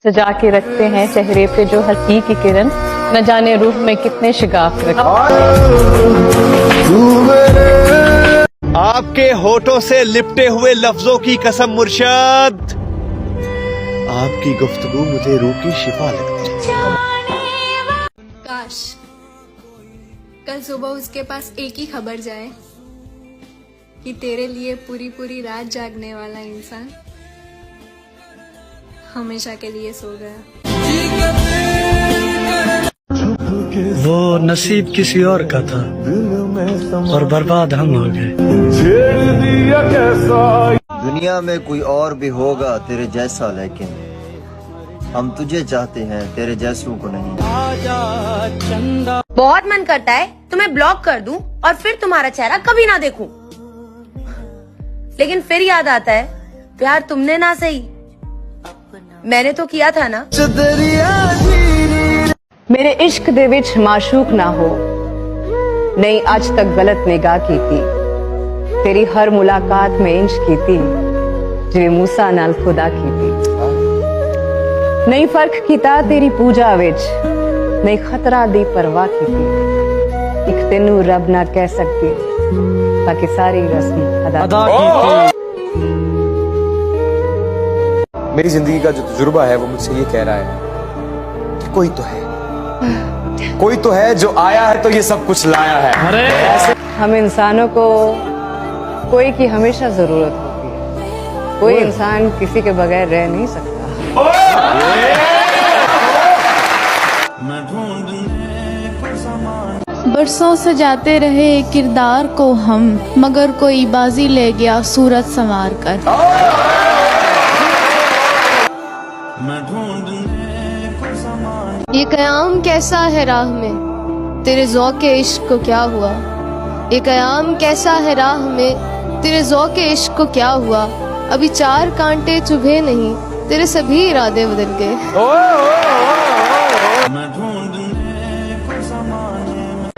सजा के रखते हैं चेहरे पे जो हंसी की किरण, न जाने रूह में कितने शिगाफ रखते। आपके होठों से लिपटे हुए लफ्जों की कसम मुर्शद, आपकी गुफ्तगू मुझे रूह की शिफा लगती है। काश कल सुबह उसके पास एक ही खबर जाए कि तेरे लिए पूरी पूरी रात जागने वाला इंसान हमेशा के लिए सो गया। वो नसीब किसी और का था और बर्बाद हम हो गए। दुनिया में कोई और भी होगा तेरे जैसा, लेकिन हम तुझे चाहते हैं, तेरे जैसों को नहीं। बहुत मन करता है तुम्हें ब्लॉक कर दूं और फिर तुम्हारा चेहरा कभी ना देखूं, लेकिन फिर याद आता है प्यार तुमने ना सही मैंने तो किया था ना। मेरे इश्क दे विच माशूक ना हो, नहीं आज तक गलत निगाह की थी, तेरी हर मुलाकात में इंश की थी जिवें मूसा नाल खुदा की थी। नहीं फर्क कीता तेरी पूजा विच, नहीं खतरा दी परवाह की थी, एक तेनू रब ना कह सकती ताकि सारी रस्म अदा की थी। मेरी जिंदगी का जो तजुर्बा है वो मुझसे ये कह रहा है कि कोई तो है जो आया है तो ये सब कुछ लाया है। हम इंसानों को कोई की हमेशा जरूरत होती है, कोई इंसान किसी के बगैर रह नहीं सकता। बरसों सजाते रहे किरदार को हम, मगर कोई बाजी ले गया सूरत संवार कर। ये कयाम कैसा है राह में, तेरे ज़ौक़ इश्क को क्या हुआ। ये कयाम कैसा है राह में, तेरे ज़ौक़ इश्क को क्या हुआ। अभी 4 कांटे चुभे नहीं, तेरे सभी इरादे बदल गए।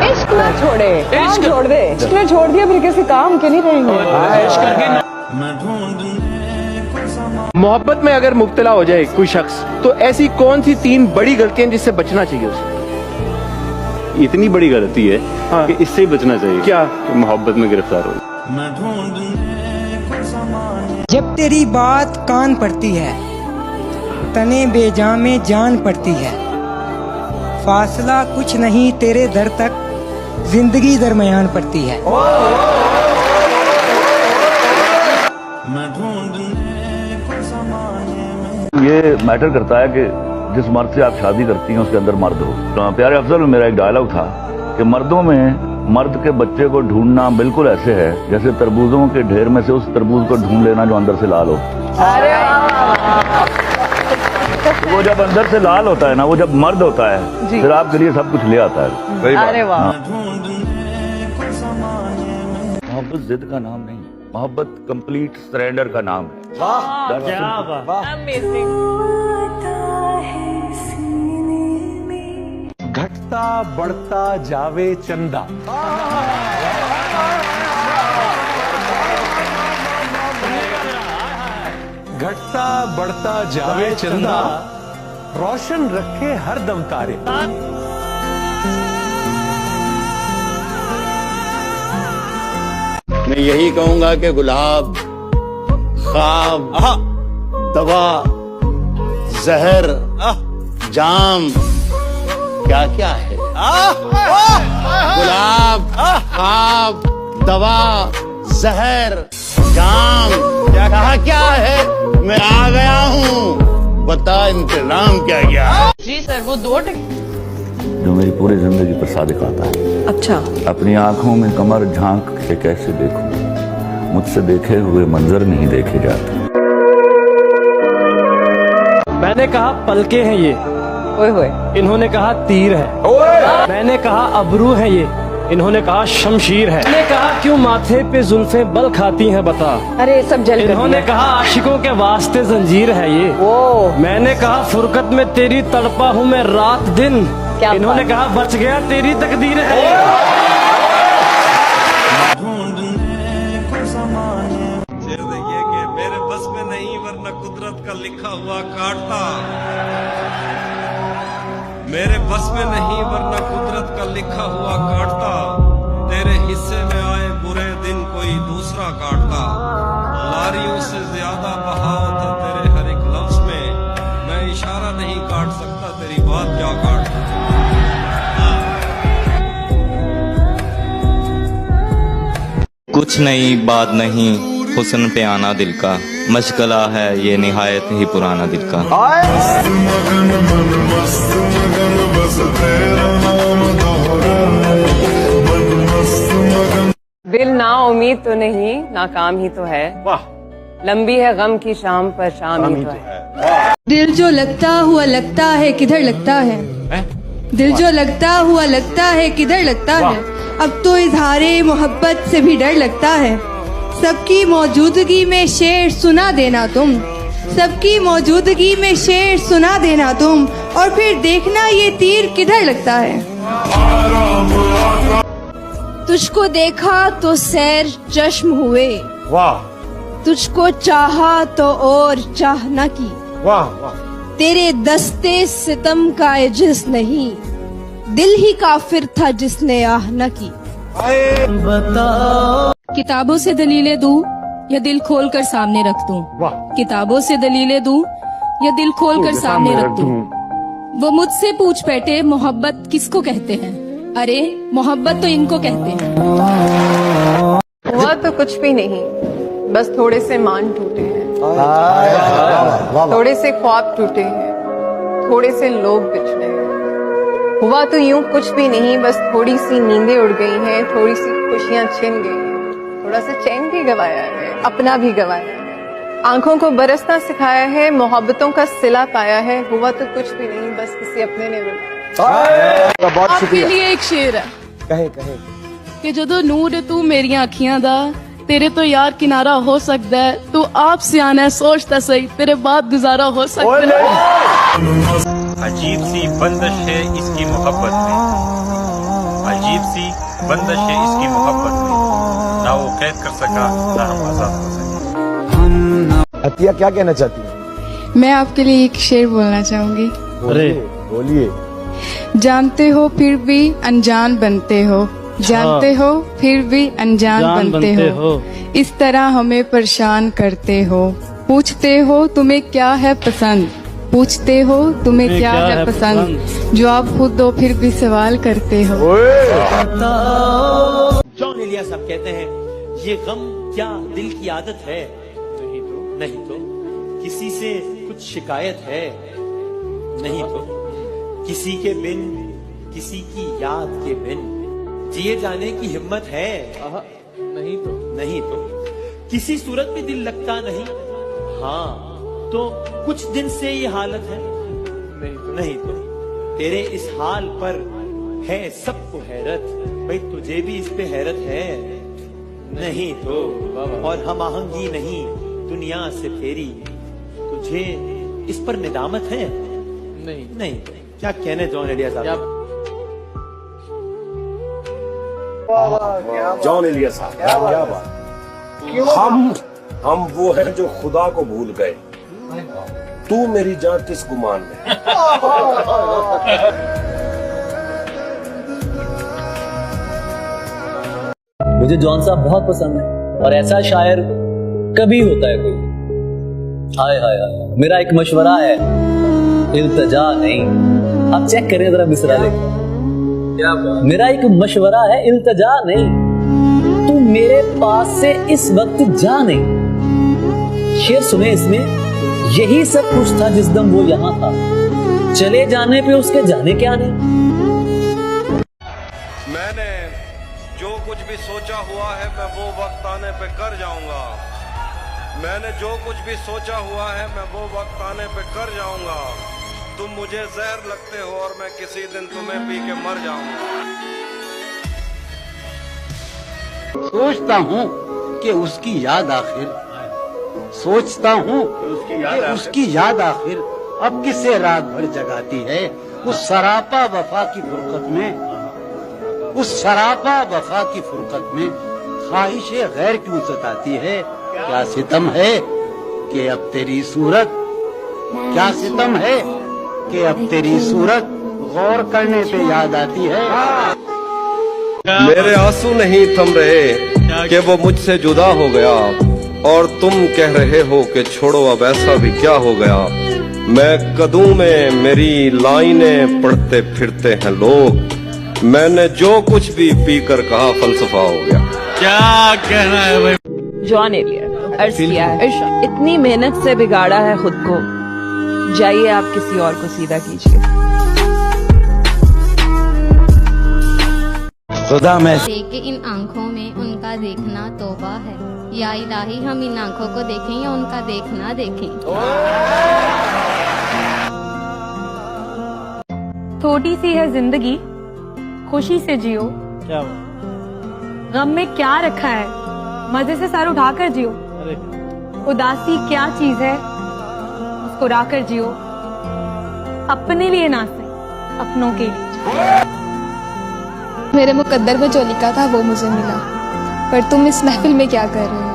इश्क ना छोड़े, काम छोड़ दे। इश्क ने छोड़ दिया फिर किसी काम के नहीं रहेंगे। मोहब्बत में अगर मुब्तला हो जाए कोई शख्स, तो ऐसी कौन सी 3 बड़ी गलतियां जिससे बचना चाहिए उसे? इतनी बड़ी गलती है कि इससे ही बचना चाहिए। क्या? कि मोहब्बत में गिरफ्तार हो। जब तेरी बात कान पड़ती है, तने बेजान में जान पड़ती है। फासला कुछ नहीं तेरे दर तक, जिंदगी दरमियान पड़ती है। ये मैटर करता है कि जिस मर्द से आप शादी करती हैं उसके अंदर मर्द हो। तो प्यारे अफजल में मेरा एक डायलॉग था कि मर्दों में मर्द के बच्चे को ढूंढना बिल्कुल ऐसे है जैसे तरबूजों के ढेर में से उस तरबूज को ढूंढ लेना जो अंदर से लाल हो। तो वो जब अंदर से लाल होता है ना, वो जब मर्द होता है फिर आपके लिए सब कुछ ले आता है। अरे वाह। मोहब्बत जिद का नाम नहीं, मोहब्बत कंप्लीट सरेंडर का नाम है। घटता बढ़ता जावे चंदा, घटता बढ़ता जावे चंदा, रोशन रखे हर दम तारे। मैं यही कहूंगा कि गुलाब, ख्वाब, दवा, जहर, जाम क्या क्या है। गुलाब, ख्वाब, दवा, जहर, जाम क्या क्या है। मैं आ गया हूँ, बता इंतजाम क्या क्या है। जी सर, वो 2 जो मेरी पूरी जिंदगी पर सादिक आता है। अच्छा। अपनी आंखों में कमर झांक के कैसे देखूं, मुझसे देखे हुए मंजर नहीं देखे जाते। मैंने कहा पलके हैं ये, ओए होए। इन्होंने कहा तीर है। मैंने कहा अबरू है ये, इन्होंने कहा शमशीर है। मैंने कहा क्यों माथे पे जुल्फे बल खाती हैं बता। अरे सब जल। इन्होंने कहा आशिकों के वास्ते जंजीर है ये। मैंने कहा फुरकत में तेरी तड़पा हूँ मैं रात दिन। इन्होंने कहा बच गया तेरी तकदीर है। मेरे बस में नहीं, वरना कुदरत का लिखा हुआ काटता। मेरे बस में नहीं वरना कुदरत का लिखा हुआ काटता, तेरे हिस्से में आए बुरे दिन कोई दूसरा काटता। लारियों से ज्यादा बहाव था तेरे हर एक लफ्ज में, मैं इशारा नहीं काट सकता तेरी बात क्या काटता। कुछ नई बात नहीं हुस्न पे आना दिल का, मशगला है ये निहायत ही पुराना दिल का। दिल ना उम्मीद तो नहीं नाकाम ही तो है, लंबी है गम की शाम पर शाम ही तो है। दिल जो लगता है किधर लगता है, दिल जो लगता है किधर लगता है। अब तो इजहारे मोहब्बत से भी डर लगता है। सबकी मौजूदगी में शेर सुना देना तुम, सबकी मौजूदगी में शेर सुना देना तुम, और फिर देखना ये तीर किधर लगता है। तुझको देखा तो सैर चश्म हुए, वाह। तुझको चाहा तो और चाह न की, वाह वाह। तेरे दस्ते सितम का एजिज नहीं, दिल ही काफिर था जिसने आह न की। किताबों से दलीलें दूं या दिल खोल कर सामने रख दूं, किताबों से दलीलें दूं या दिल खोल कर सामने रख दूं। वो मुझसे पूछ बैठे मोहब्बत किसको कहते हैं, अरे मोहब्बत तो इनको कहते हैं। हुआ तो कुछ भी नहीं, बस थोड़े से मान टूटे हैं, थोड़े से ख्वाब टूटे हैं, थोड़े से लोग बिछड़े हैं। हुआ तो यूं कुछ भी नहीं, बस थोड़ी सी नींदें उड़ गई हैं, थोड़ी सी खुशियां छिन गई हैं, थोड़ा सा चैन भी गवाया है, अपना भी गवाया है। आंखों को बरसना सिखाया है, मोहब्बतों का सिला पाया है। हुआ तो कुछ भी नहीं, बस किसी अपने ने रुलाया। बहुत आपके शुक्रिया। लिए एक शेर है कहे कहे कि ਜਦੋਂ ਨੂਰ ਤੂੰ ਮੇਰੀਆਂ ਅੱਖੀਆਂ ਦਾ, तेरे तो यार किनारा हो सकता है, तू आप सियाना है सोचता सही, तेरे बाद गुजारा हो सकता है। अजीब सी बंदिश है इसकी मोहब्बत में, अजीब सी बंदिश है इसकी मोहब्बत में, ना वो कैद कर सका ना हम आजाद हो सके। अतिया क्या कहना चाहती है? मैं आपके लिए एक शेर बोलना चाहूंगी। अरे बोलिए। जानते हो फिर भी अनजान बनते हो, जानते हो फिर भी अनजान बनते हो, इस तरह हमें परेशान करते हो। पूछते हो तुम्हें क्या है पसंद, पूछते हो तुम्हें क्या है पसंद, जो आप खुद दो फिर भी सवाल करते हो। जॉन इलिया साहब कहते हैं, ये गम क्या दिल की आदत है, नहीं तो किसी से कुछ शिकायत है, नहीं तो किसी के बिन किसी की याद के बिन जिए जाने की हिम्मत है, नहीं तो किसी सूरत में दिल लगता नहीं, हाँ तो कुछ दिन से ये हालत है, नहीं तो तेरे इस हाल पर है सबको हैरत, भाई तुझे भी इस पे हैरत है, नहीं तो और हम आहंगी नहीं दुनिया से फेरी, तुझे इस पर निदामत है, नहीं तो क्या कहने जॉन इलिया साहब। जॉन इलिया साहब क्या बात। हम वो हैं जो खुदा को भूल गए, तू मेरी जान किस गुमान में। मुझे जॉन साहब बहुत पसंद है, और ऐसा शायर कभी होता है कोई। हाय हाय हाय, मेरा एक मशवरा है, इल्तजा नहीं, आप चेक करें जरा मिसरा देखो, मेरा एक मशवरा है, इल्तजा नहीं, तू मेरे पास से इस वक्त जा नहीं। शेर सुने इसमें, यही सब कुछ था जिस दम वो यहाँ था, चले जाने पे उसके जाने क्या नहीं। मैंने जो कुछ भी सोचा हुआ है मैं वो वक्त आने पे कर जाऊंगा, मैंने जो कुछ भी सोचा हुआ है मैं वो वक्त आने पे कर जाऊंगा। तुम मुझे जहर लगते हो और मैं किसी दिन तुम्हें पी के मर जाऊंगा। सोचता हूँ कि उसकी याद आखिर, सोचता हूँ कि उसकी याद आखिर अब किसे रात भर जगाती है। उस सरापा वफा की फुरकत में, उस सरापा वफा की फुरकत में ख्वाहिशे गैर क्यों सताती है। क्या सितम है कि अब तेरी सूरत, क्या सितम है कि अब तेरी सूरत गौर करने पे याद आती है। मेरे आंसू नहीं थम रहे कि वो मुझसे जुदा हो गया, और तुम कह रहे हो कि छोड़ो अब ऐसा भी क्या हो गया। मैं कदूं में मेरी लाइनें पढ़ते फिरते हैं लोग, मैंने जो कुछ भी पीकर कहा फलसफा हो गया। क्या कहना है भाई? जॉन एलियट, अर्ज किया है, इतनी मेहनत से बिगाड़ा है खुद को, जाइए आप किसी और को सीधा कीजिए। खुदा में देखे इन आंखों में उनका देखना तौबा है, या इलाही हम इन आंखों को देखें या उनका देखना देखें। थोड़ी सी है जिंदगी, खुशी से जियो। क्या गम में क्या रखा है, मजे से सर उठाकर जियो। उदासी क्या चीज है, मुस्कुरा कर जियो। अपने लिए ना सही, अपनों के लिए। मेरे मुकद्दर में जो लिखा था वो मुझे मिला, पर तुम इस महफिल में क्या कर रहे हो?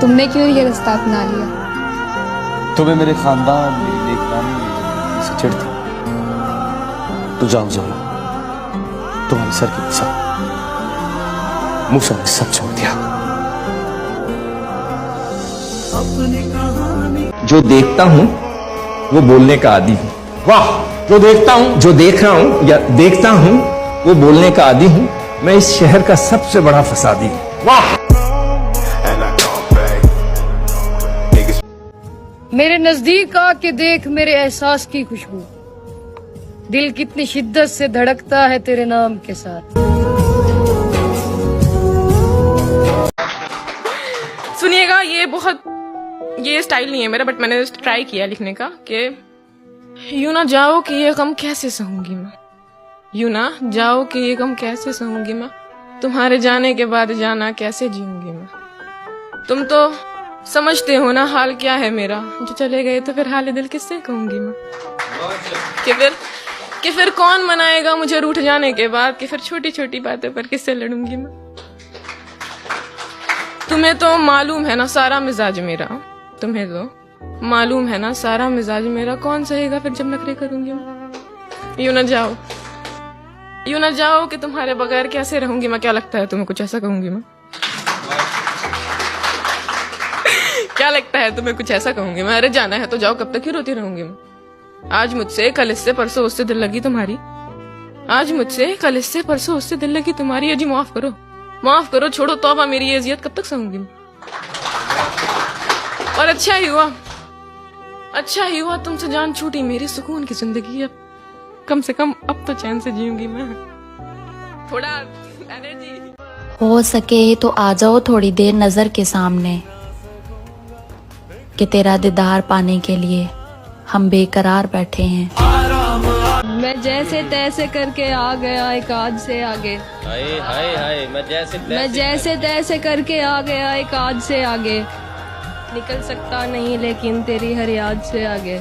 तुमने क्यों ये रास्ता अपना लिया? तुम्हें मेरे खानदान, मेरी नेकरानी से चिढ़ थी। तो जाओ जोला, तुम्हारे सर की पिसा मूसा ने सब छोड़ दिया। जो देखता हूँ वो बोलने का आदी हूँ। वाह! जो देखता हूँ, जो देख रहा हूँ या देखता हूँ वो बोलने का आदी हूँ। मैं इस शहर का सबसे बड़ा फसादी हूँ। वाह! मेरे नजदीक आके देख मेरे एहसास की खुशबू, दिल कितनी शिद्दत से धड़कता है तेरे नाम के साथ। सुनिएगा, ये स्टाइल नहीं है मेरा, बट मैंने ट्राई किया लिखने का कि यूं ना जाओ कि ये गम कैसे सहूंगी मैं, यूं ना जाओ कि ये गम कैसे सहूंगी मैं, तुम्हारे जाने के बाद जाना कैसे जीऊंगी मैं। तुम तो समझते हो ना हाल क्या है मेरा, जो चले गए तो फिर हाल दिल किससे कहूंगी मैं। कि फिर कौन मनाएगा मुझे रूठ जाने के बाद, कि फिर छोटी छोटी बातें पर किससे लड़ूंगी मैं। तुम्हें तो मालूम है ना सारा मिजाज मेरा, तुम्हें तो मालूम है ना सारा मिजाज मेरा, कौन सहेगा फिर जब नखरे करूंगी मैं। यूं ना जाओ कि तुम्हारे बगैर कैसे रहूंगी मैं। क्या लगता है तुम्हें कुछ ऐसा कहूंगी मैं? क्या लगता है तुम्हें कुछ ऐसा कहूंगी मैं? अरे जाना है तो जाओ, कब तक ही रोती रहूंगी मैं। आज मुझसे कल इससे परसों उससे दिल लगी तुम्हारी, आज मुझसे कल इससे परसों उससे दिल लगी तुम्हारी। अजी माफ करो, छोड़ो तौबा, मेरी ये इज्जत कब तक सहूंगी मैं। और अच्छा ही हुआ तुमसे जान छूटी मेरी, सुकून की जिंदगी अब कम से कम अब तो चैन से जीऊंगी मैं। थोड़ा एनर्जी हो सके तो आ जाओ थोड़ी देर नजर के सामने, कि तेरा दीदार पाने के लिए हम बेकरार बैठे हैं। मैं जैसे तैसे करके आ गया एक आज से आगे, हाय हाय हाय, मैं जैसे तैसे करके आ गया एक आज से आगे, निकल सकता नहीं लेकिन तेरी हर याद से आगे।